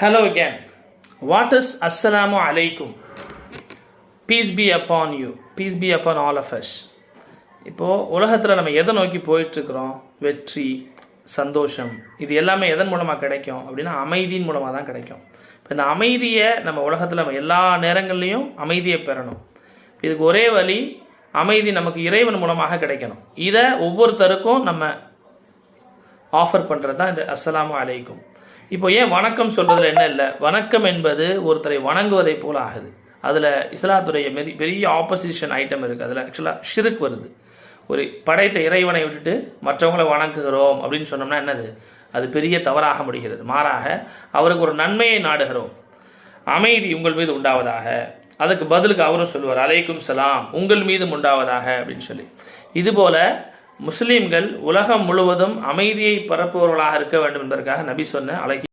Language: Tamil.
Hello again. What is Assalamu alaikum? Peace be upon you. Peace be upon all of us. இப்போது உலகத்தில் நம்ம எதை நோக்கி போயிட்டுருக்குறோம்? வெற்றி, சந்தோஷம், இது எல்லாமே எதன் மூலமாக கிடைக்கும் அப்படின்னா அமைதியின் மூலமாக தான் கிடைக்கும். இப்போ இந்த அமைதியை நம்ம உலகத்தில் நம்ம எல்லா நேரங்கள்லேயும் அமைதியை பெறணும். இதுக்கு ஒரே வழி, அமைதி நமக்கு இறைவன் மூலமாக கிடைக்கணும். இதை ஒவ்வொருத்தருக்கும் நம்ம ஆஃபர் பண்ணுறது தான் இந்த அஸ்ஸலாமு அலைக்கும். இப்போ ஏன் வணக்கம் சொல்கிறதுல என்ன இல்லை? வணக்கம் என்பது ஒருத்தரை வணங்குவதை போல் ஆகுது. அதில் இஸ்லாத்துடைய பெரிய ஆப்போசிஷன் ஐட்டம் இருக்குது. அதில் ஆக்சுவலாக ஷிர்க் வருது. ஒரு படைத்த இறைவனை விட்டுட்டு மற்றவங்களை வணங்குகிறோம் அப்படின்னு சொன்னோம்னா என்னது? அது பெரிய தவறாக முடிகிறது. மாறாக அவருக்கு ஒரு நன்மையை நாடுகிறோம். அமைதி உங்கள் மீது உண்டாவதாக. அதுக்கு பதிலுக்கு அவரும் சொல்லுவார் அலைக்கும் சலாம், உங்கள் மீதும் உண்டாவதாக அப்படின்னு சொல்லி. இதுபோல் முஸ்லீம்கள் உலகம் முழுவதும் அமைதியை பரப்புபவர்களாக இருக்க வேண்டும் என்பதற்காக நபி சொன்ன அழகிய